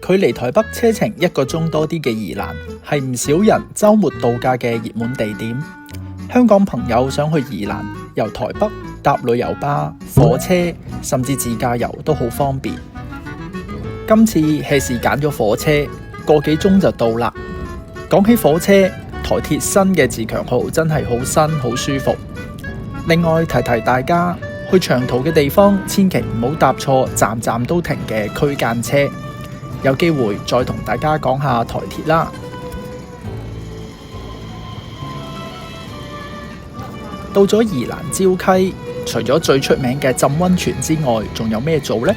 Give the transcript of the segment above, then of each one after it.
距離台北車程1個鐘多啲嘅宜蘭，係唔少人週末度假嘅熱門地點。香港朋友想去宜蘭，由台北搭旅遊巴、火車甚至自駕遊都好方便。今次 hea 揀咗火車，個幾鐘就到啦。講起火車，台鐵新嘅自強號真係好新好舒服。另外提提大家，去長途嘅地方千祈唔好搭錯站站都停嘅區間車。有機會再同大家講下台鐵啦。到咗宜蘭礁溪，除咗最出名嘅浸溫泉之外，仲有咩做呢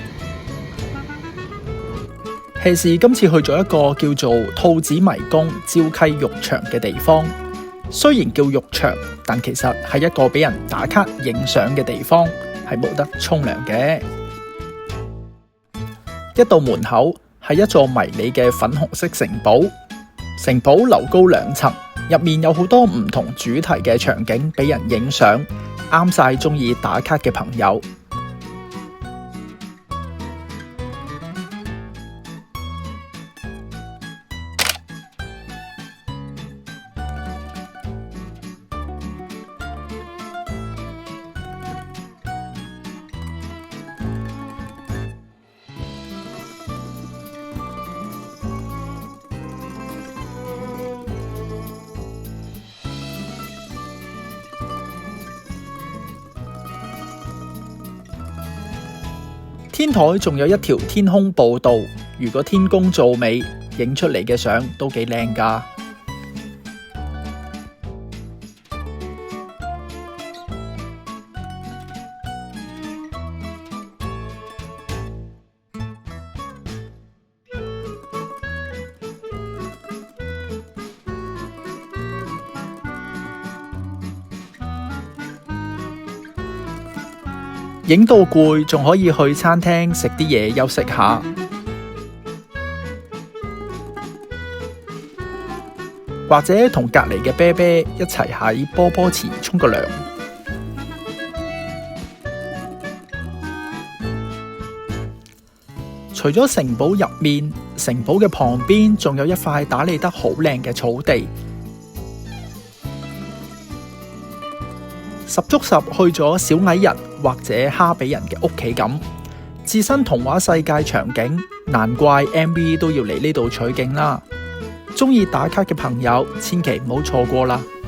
？hea 今次去咗一個叫做兔子迷宮礁溪浴場嘅地方。雖然叫浴場，但其實係一個俾人打卡影相嘅地方，係冇得沖涼嘅。一到門口係一座迷你嘅粉紅色城堡，城堡樓高2層，入面有好多唔同主題嘅場景俾人影相，啱晒中意打卡嘅朋友。天台仲有一條天空步道，如果天公造美，影出嚟嘅相都幾靚㗎。影到攰，仲可以去餐廳食啲嘢休息下，或者同隔離嘅啤啤一齊喺波波池沖個涼。除咗城堡入面，城堡嘅旁邊仲有一塊打理得好靚嘅草地。十足十去咗小矮人或者哈比人嘅屋企咁，置身童話世界場景，難怪 MV 都要嚟呢度取景啦。鍾意打卡嘅朋友，千祈唔好錯過啦〜